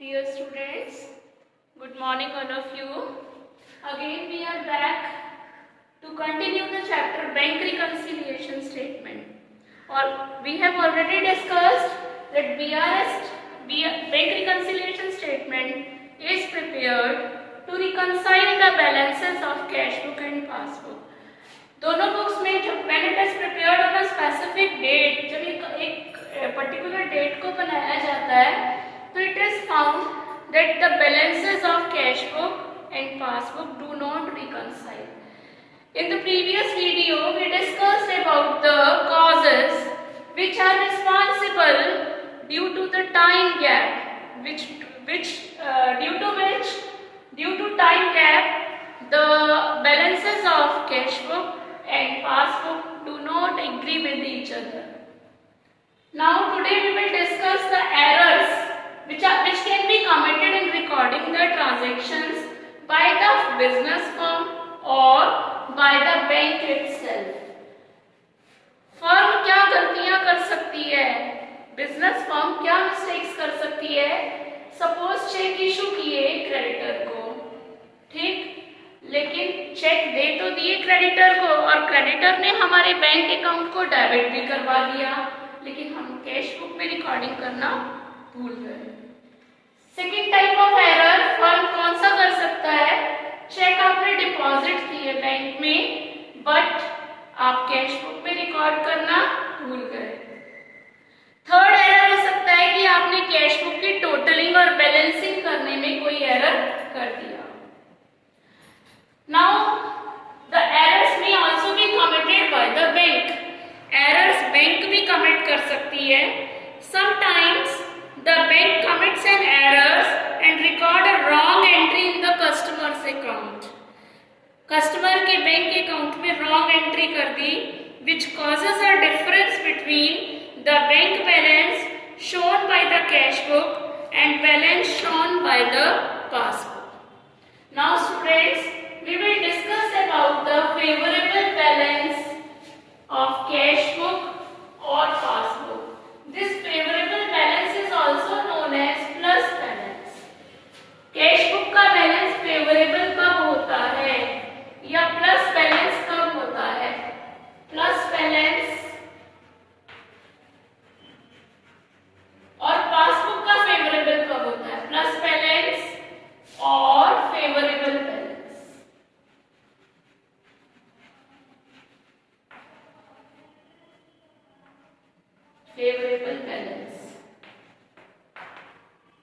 Dear students, good morning all of you. Again we are back to continue the chapter Bank Reconciliation Statement. Or we have already discussed that Bank Reconciliation Statement is prepared to reconcile the balances of cash book and passbook. दोनों books में जब when it is prepared on a specific date, जब एक particular date को बनाया जाता है, so it is found that the balances of cash book and passbook do not reconcile. In the previous video, we discussed about the causes which are responsible due to the time gap, due to time gap, the balances of cash book and passbook do not agree with each other. Now today we will discuss the errors which can be committed in recording the transactions by the business firm or by the bank itself. Firm क्या गलतियां कर सकती है, business firm क्या mistakes कर सकती है. Suppose check issue किए क्रेडिटर को, ठीक, लेकिन चेक दे तो दिए क्रेडिटर को और क्रेडिटर ने हमारे बैंक अकाउंट को डेबिट भी करवा दिया, लेकिन हम कैश बुक में रिकॉर्डिंग करना भूल गए. Second type of error firm कौन सा कर सकता है, चेक आपने डिपॉजिट किए बैंक में बट आप कैश बुक में रिकॉर्ड करना भूल गए. थर्ड एरर हो सकता है कि आपने कैश बुक की टोटलिंग और बैलेंसिंग करने में कोई एरर कर दिया. Now the errors may also be committed by the bank. Errors bank भी commit कर सकती है. Sometimes the bank commits an errors and record a wrong entry in the customer's account. Customer के बैंक अकाउंट में wrong entry कर दी, which causes a difference between the bank balance shown by the cash book and balance shown by the passbook. Now students, we will discuss about the favorable balance of cash book or passbook. This favorable balance is also known as plus balance. Cash book का balance favourable कब होता है या plus balance कब होता है. Plus balance और passbook का फेवरेबल कब होता है. प्लस बैलेंस और फेवरेबल बैलेंस. फेवरेबल बैलेंस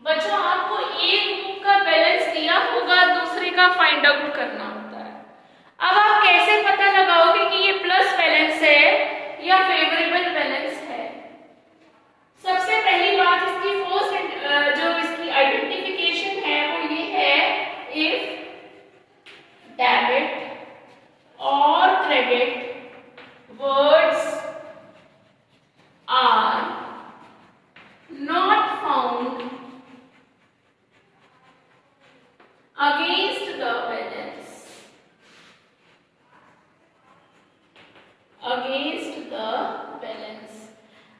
बच्चों, आपको एक बुक का बैलेंस दिया होगा, दूसरे का फाइंड आउट करना होता है. अब आप कैसे पता लगाओगे कि ये प्लस बैलेंस है या फेवरेबल बैलेंस है. सबसे पहली बात इसकी जो इसकी आइडेंटिफिकेशन है वो ये है, इफ डेबिट और credit words are not found against the balance.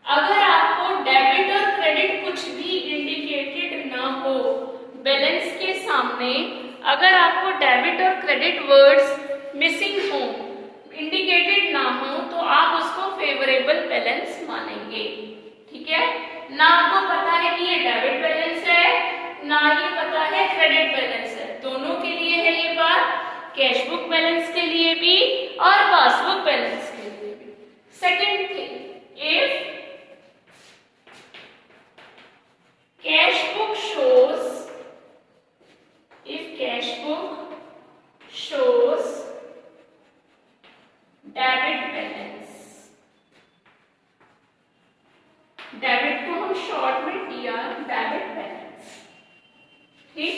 अगर आपको डेबिट और क्रेडिट कुछ भी इंडिकेटेड ना हो बैलेंस के सामने, अगर आपको डेबिट और क्रेडिट वर्ड्स मिसिंग हो, इंडिकेटेड ना हो, तो आप उसको फेवरेबल बैलेंस मानेंगे. ठीक है, ना आपको पता है कि ये डेबिट बैलेंस है, ना ये पता है क्रेडिट बैलेंस है. दोनों के लिए है ये बात, कैश बुक बैलेंस के लिए भी और पासबुक बैलेंस के लिए भी. Second thing, if cash book shows debit balance, debit को हम शॉर्ट में दिया डेबिट बैलेंस, ठीक.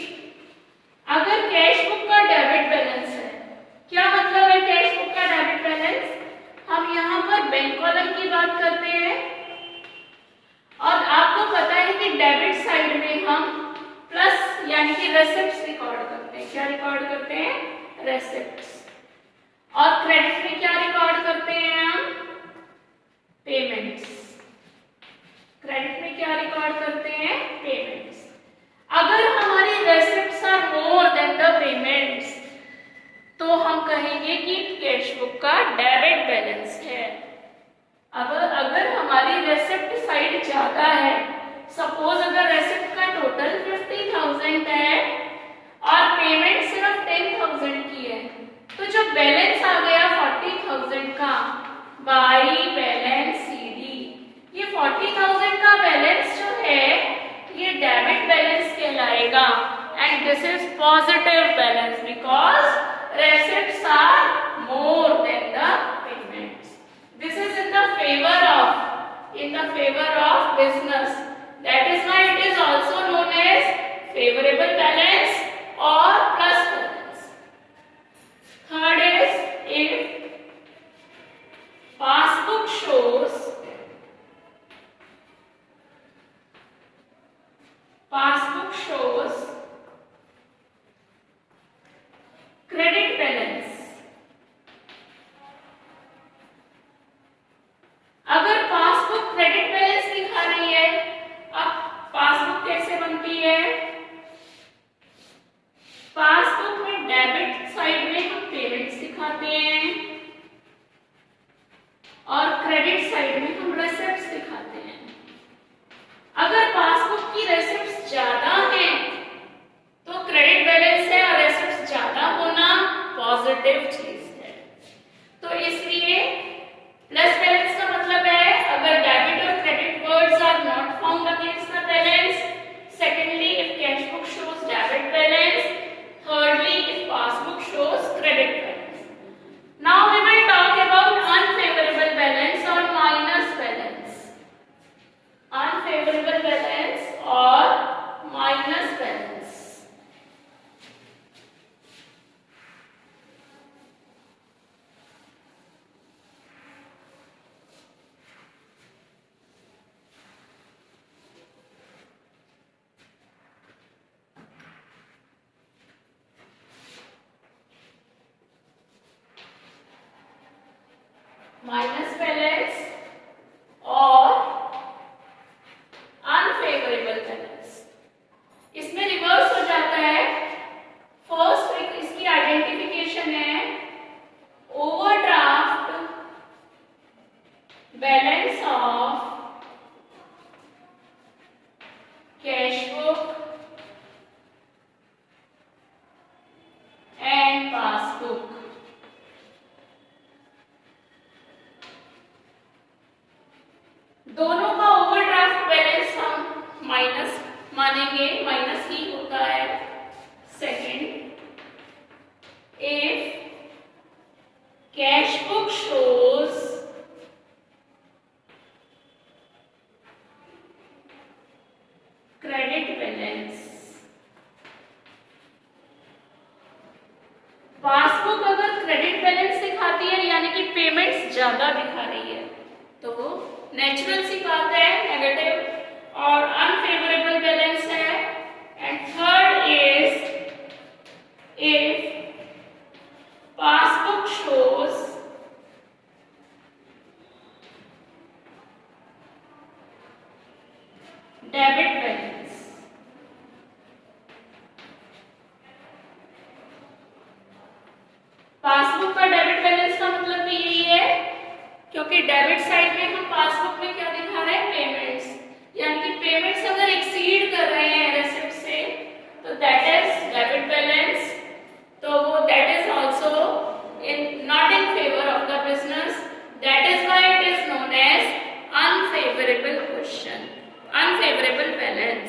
अगर कैश बुक का डेबिट बैलेंस है, क्या मतलब है कैश बुक का डेबिट बैलेंस, हम यहाँ पर बैंक कॉलम की बात करते हैं और आपको पता है कि डेबिट साइड में हम प्लस यानी कि रेसिप्ट्स रिकॉर्ड करते हैं. क्या रिकॉर्ड करते हैं, रेसिप्ट्स. और क्रेडिट में क्या रिकॉर्ड करते हैं हम, पेमेंट्स. क्रेडिट में क्या रिकॉर्ड करते हैं, पेमेंट्स. अगर सपोज अगर रेसिप्ट का टोटल 50,000 है और पेमेंट सिर्फ 10,000 की है, तो जो बैलेंस आ गया 40,000 का बाई बैलेंस सीडी, ये 40,000 का बैलेंस जो है ये डेबिट बैलेंस कहलाएगा and this is positive balance because receipts are more than the payments. This is in the favour of business. That is why it is also known as favorable balance or plus balance. Third is if passbook shows credit balance. अगर passbook credit balance दिखा रही है, अब passbook कैसे बनती है? Passbook में debit side में हम पेमेंट्स दिखाते हैं और क्रेडिट साइड में हम रेसिप्ट्स दिखाते हैं. अगर पासबुक की रेसिप्ट्स ज्यादा हैं तो क्रेडिट बैलेंस है और रेसिप्ट्स ज्यादा होना पॉजिटिव चीज है. तो इसलिए प्लस बैलेंस का मतलब है अगर डेबिट और credit words are not found against the balance. Secondly if cash book shows debit balance. thirdly if passbook shows credit balance. Now we will talk about unfavorable balance or minus balance. Unfavorable balance or minus balance. Minus balance और unfavourable balance. इसमें reverse हो जाता है. First इसकी identification है overdraft balance of cash book and passbook. दोनों का overdraft balance हम माइनस मानेंगे, माइनस ही होता है. Second if cash book shows credit balance. Passbook अगर क्रेडिट बैलेंस दिखाती है यानी कि पेमेंट्स ज्यादा दिखा रही है तो वो नेचुरल सी बात है, नेगेटिव और अनफेवरेबल बैलेंस है. And third is if passbook shows debit balance. Passbook का डेबिट बैलेंस का मतलब भी यही है क्योंकि डेबिट साइड में हम पासबुक में क्या दिखा रहे हैं? पेमेंट्स. यानी कि पेमेंट्स अगर एक्सीड कर रहे हैं रेसिप्ट से तो दैट इज डेबिट बैलेंस. तो वो that is also in not in favour of the business. That is why it is known as unfavourable question, unfavourable balance.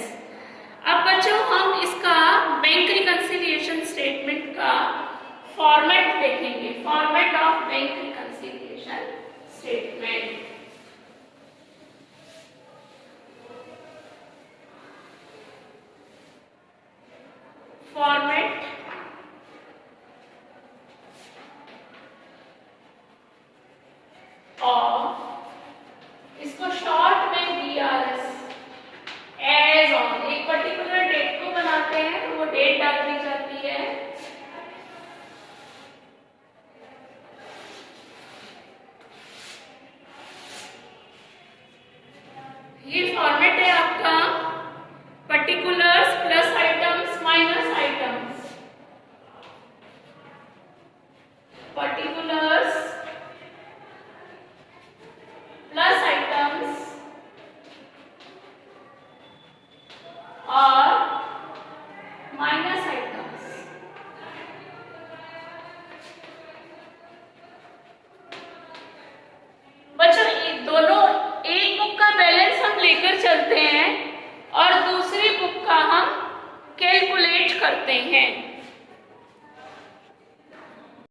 अब बच्चों हम इसका बैंक रिकंसिलिएशन स्टेटमेंट का फॉर्मेट देखेंगे. Format of bank reconciliation statement. Format of, इसको short में BRS as on, एक particular date को बनाते हैं तो वो डेट डाल दी जाती है. ये फॉर्मेट है आपका particulars plus items minus items. Particulars plus items करते हैं और दूसरी बुक का हम कैलकुलेट करते हैं।